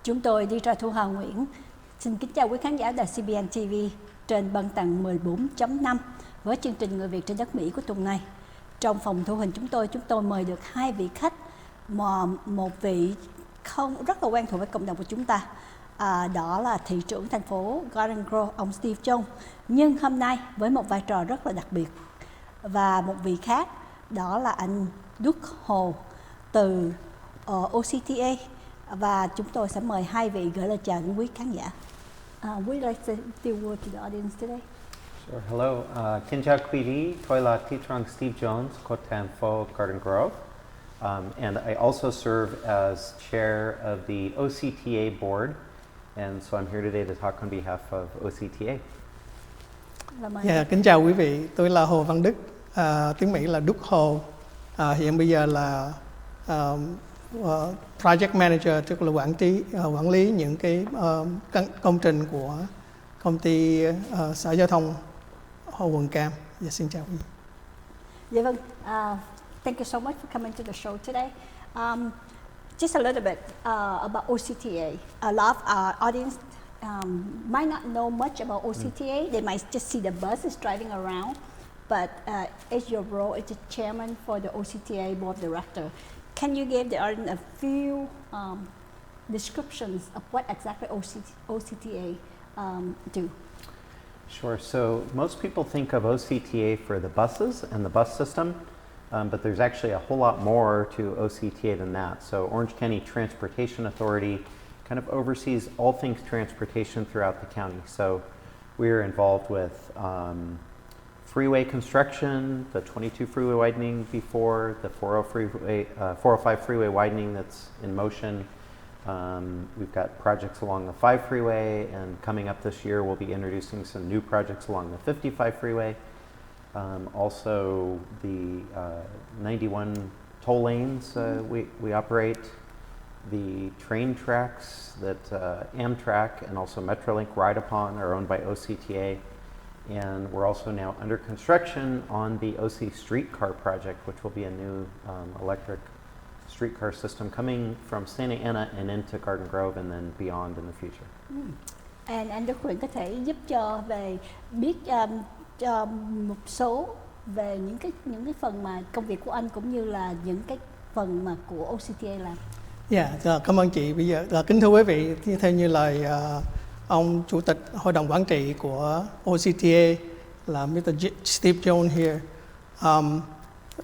Chúng tôi đi ra Thu Hà Nguyễn. Xin kính chào quý khán giả đài CBN TV trên băng tầng 14.5 với chương trình Người Việt trên đất Mỹ của tuần này. Trong phòng thu hình chúng tôi mời được hai vị khách, mà một vị không rất là quen thuộc với cộng đồng của chúng ta, đó là thị trưởng thành phố Garden Grove, ông Steve Jones. Nhưng hôm nay với một vai trò rất là đặc biệt, và một vị khác đó là anh Đức Hồ từ OCTA. Và chúng tôi sẽ mời hai vị gửi lời chào đến quý khán giả. Would you like to say a word to the audience today? Sure. Hello. Xin chào quý vị. Tôi là thị trưởng Steve Jones của thành phố Garden Grove. And I also serve as chair of the OCTA board. And so I'm here today to talk on behalf of OCTA. Kính chào quý vị. Tôi là Hồ Văn Đức. Tiếng Mỹ là Đức Hồ. Hiện bây giờ là project manager, tức là quản lý những cái công trình của công ty Sở Giao thông quận Cam. Xin chào quý vị. Dạ vâng. Thank you so much for coming to the show today. Just a little bit about OCTA. A lot of our audience might not know much about OCTA. They might just see the buses driving around. But as your role as the chairman for the OCTA board of director, can you give the audience a few descriptions of what exactly OCTA do? Sure. So most people think of OCTA for the buses and the bus system, but there's actually a whole lot more to OCTA than that. So Orange County Transportation Authority kind of oversees all things transportation throughout the county. So we're involved with freeway construction, the 22 freeway widening before, the 405 freeway widening that's in motion. We've got projects along the 5 freeway, and coming up this year we'll be introducing some new projects along the 55 freeway. Also the 91 toll lanes we operate, the train tracks that Amtrak and also Metrolink ride upon are owned by OCTA. And we're also now under construction on the OC streetcar project, which will be a new electric streetcar system coming from Santa Ana and into Garden Grove and then beyond in the future. And anh Đức Huyền có thể giúp cho về biết cho một số về những cái phần mà công việc của anh, cũng như là những cái phần mà của OCTA làm. Cảm ơn chị. Bây giờ kính thưa quý vị, theo như lời ông chủ tịch hội đồng quản trị của OCTA là Mr. Steve Jones here.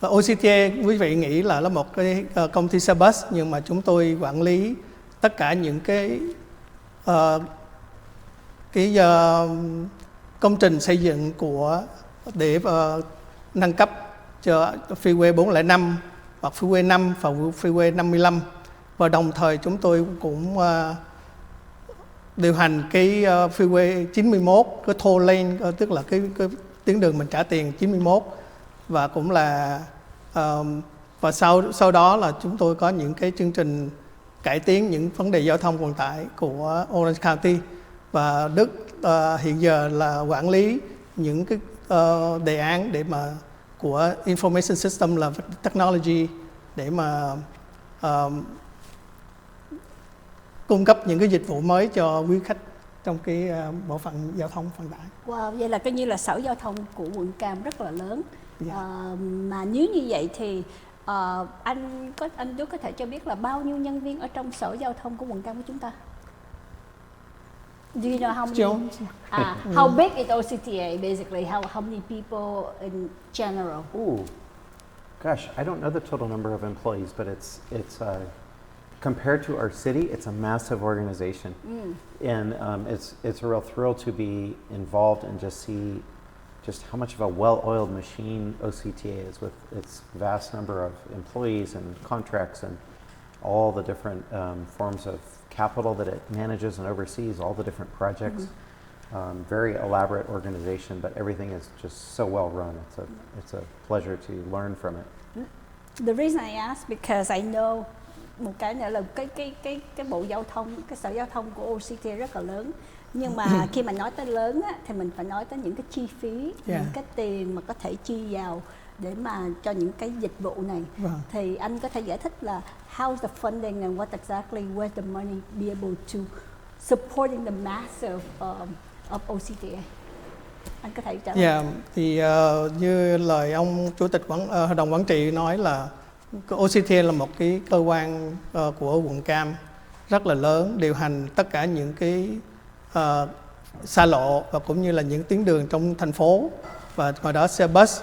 OCTA quý vị nghĩ là một cái công ty xe bus, nhưng mà chúng tôi quản lý tất cả những cái công trình xây dựng để nâng cấp cho freeway 405 hoặc freeway 5 và freeway 55, và đồng thời chúng tôi cũng điều hành cái freeway 91, cái toll lane, tức là cái tuyến đường mình trả tiền 91, và cũng là và sau đó là chúng tôi có những cái chương trình cải tiến những vấn đề giao thông vận tải của Orange County, và Đức hiện giờ là quản lý những cái đề án để mà của information system là technology để mà cung cấp những cái dịch vụ mới cho quý khách trong cái bộ phận giao thông vận tải. Wow, vậy là coi như là sở giao thông của quận Cam rất là lớn. Mà nếu như vậy thì anh Đức có thể cho biết là bao nhiêu nhân viên ở trong sở giao thông của quận Cam của chúng ta? Do you know how many? How big is OCTA basically? How many people in general? Gosh, I don't know the total number of employees, but it's compared to our city, it's a massive organization, and it's a real thrill to be involved and just see just how much of a well-oiled machine OCTA is, with its vast number of employees and contracts and all the different forms of capital that it manages and oversees, all the different projects. Very elaborate organization, but everything is just so well run. It's a pleasure to learn from it. The reason I ask because I know một cái nữa là cái bộ giao thông, cái sở giao thông của OCTA rất là lớn, nhưng mà khi mà nói tới lớn á, thì mình phải nói tới những cái chi phí, những cái tiền mà có thể chi vào để mà cho những cái dịch vụ này. Vâng. Thì anh có thể giải thích là how's the funding and what exactly where the money be able to supporting the mass of OCTA. Anh có thể trả lời. Dạ, thì như lời ông chủ tịch hội đồng quản trị nói là OCTA là một cái cơ quan của quận Cam rất là lớn, điều hành tất cả những cái xa lộ và cũng như là những tuyến đường trong thành phố, và ngoài đó xe bus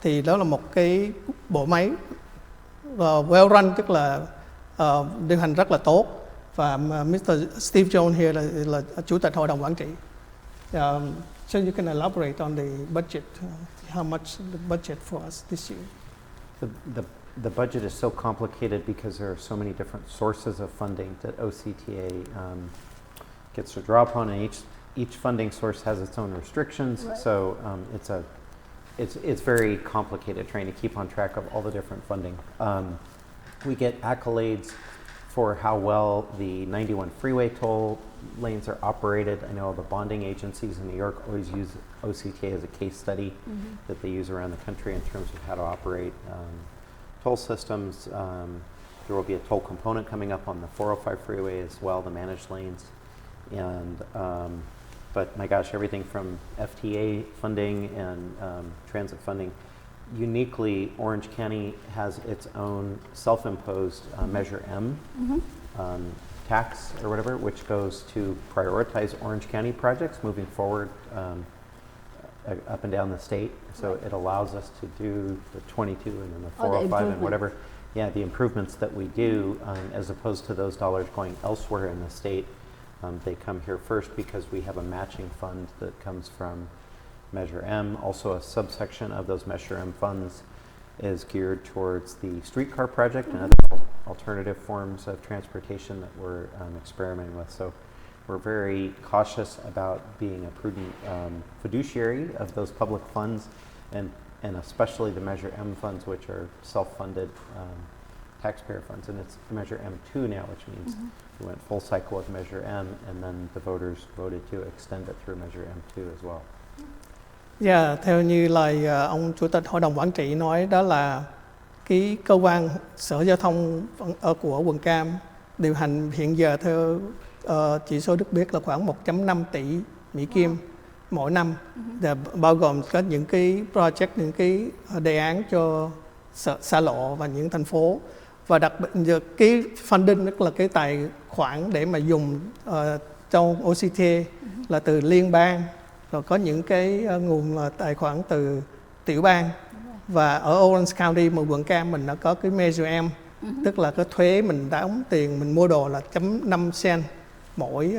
thì đó là một cái bộ máy well run, tức là điều hành rất là tốt. Và Mr. Steve Jones here là chủ tịch hội đồng quản trị. So you can elaborate on the budget, how much the budget for us this year? The budget is so complicated because there are so many different sources of funding that OCTA gets to draw upon, and each funding source has its own restrictions. Right. So it's very complicated trying to keep on track of all the different funding. We get accolades for how well the 91 freeway toll lanes are operated. I know all the bonding agencies in New York always use OCTA as a case study that they use around the country in terms of how to operate toll systems. There will be a toll component coming up on the 405 freeway as well, the managed lanes. And but my gosh, everything from FTA funding and transit funding. Uniquely, Orange County has its own self-imposed Measure M tax or whatever, which goes to prioritize Orange County projects moving forward up and down the state. So it allows us to do the 22 and then the 405 and whatever. Yeah, the improvements that we do, as opposed to those dollars going elsewhere in the state. They come here first because we have a matching fund that comes from Measure M. Also, a subsection of those Measure M funds is geared towards the streetcar project and other alternative forms of transportation that we're experimenting with. So we're very cautious about being a prudent fiduciary of those public funds, and especially the Measure M funds, which are self-funded taxpayer funds. And it's Measure M2 now, which means we went full cycle with Measure M, and then the voters voted to extend it through Measure M2 as well. Dạ, theo như lời ông chủ tịch hội đồng quản trị nói, đó là cái cơ quan sở giao thông của quận Cam điều hành hiện giờ theo chỉ số được biết là khoảng 1.5 tỷ Mỹ Kim mỗi năm, và bao gồm có những cái project, những cái đề án cho xa lộ và những thành phố. Và đặc biệt cái funding, tức là cái tài khoản để mà dùng trong OCTA là từ liên bang, rồi có những cái nguồn tài khoản từ tiểu bang. Và ở Orange County, một quận Cam, mình đã có cái Measure M, tức là cái thuế mình đóng tiền mình mua đồ là 0.5 cent mỗi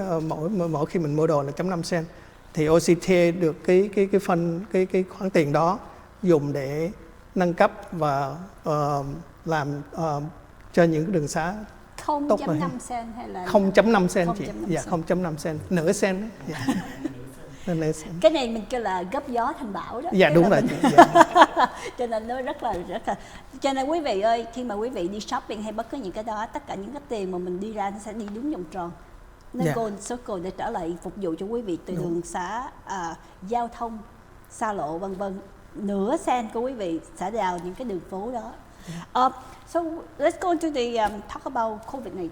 khi mình mua đồ là 0.5 cent. Thì OCTA được cái khoản tiền đó dùng để nâng cấp và làm cho những cái đường xá tốt hơn. 0.5 cent hay là 0.5 cent chị? 0.5 Dạ, 0.5 cent, nửa cent. Dạ. Cái này mình kêu là góp gió thành bão đó. Dạ, đúng rồi chị. Dạ. Cho nên nó rất là cho nên quý vị ơi, khi mà quý vị đi shopping hay bất cứ những cái đó, tất cả những cái tiền mà mình đi ra nó sẽ đi đúng vòng tròn, nó gold circle để trở lại phục vụ cho quý vị từ đường xá, giao thông, xa lộ vân vân. Nửa cent của quý vị sẽ vào những cái đường phố đó. So let's go into the talk about COVID-19.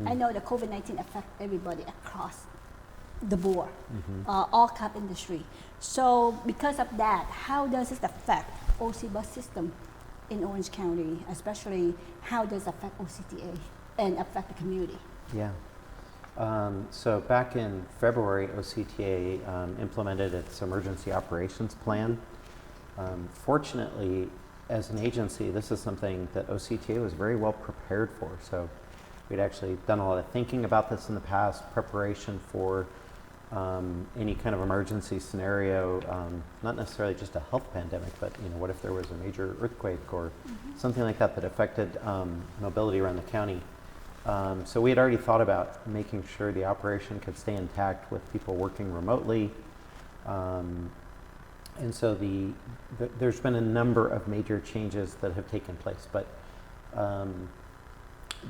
I know that COVID-19 affect everybody across the board, all car industry. So because of that, how does it affect OC bus system in Orange County, especially how does it affect OCTA and affect the community? Yeah. So back in February, OCTA implemented its emergency operations plan. Fortunately, as an agency, this is something that OCTA was very well prepared for. So we'd actually done a lot of thinking about this in the past, preparation for any kind of emergency scenario, not necessarily just a health pandemic, but what if there was a major earthquake or something like that that affected mobility around the county. So we had already thought about making sure the operation could stay intact with people working remotely. And so there's been a number of major changes that have taken place, but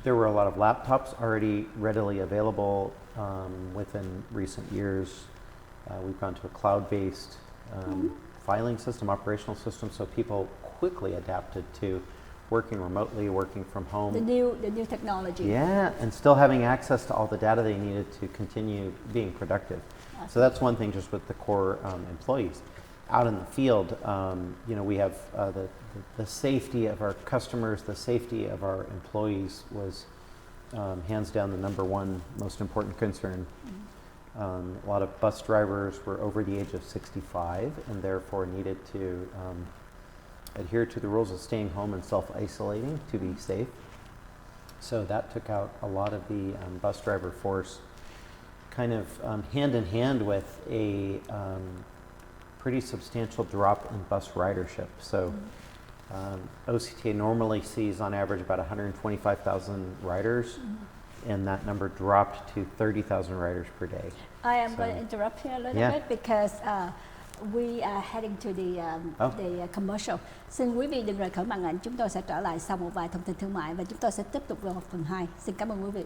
there were a lot of laptops already readily available within recent years. We've gone to a cloud-based filing system, operational system, so people quickly adapted to working remotely, working from home. The new technology. Yeah, and still having access to all the data they needed to continue being productive. So that's one thing just with the core employees. Out in the field, we have the safety of our customers, the safety of our employees was hands down the number one most important concern. A lot of bus drivers were over the age of 65 and therefore needed to adhere to the rules of staying home and self-isolating to be safe. So that took out a lot of the bus driver force, kind of hand in hand with a pretty substantial drop in bus ridership. So OCTA normally sees on average about 125,000 riders, and that number dropped to 30,000 riders per day. I am going to interrupt here a little bit because we are heading to the commercial. Xin quý vị đừng rời khỏi màn ảnh, chúng tôi sẽ trở lại sau một vài thông tin thương mại và chúng tôi sẽ tiếp tục vào phần 2. Xin cảm ơn quý vị.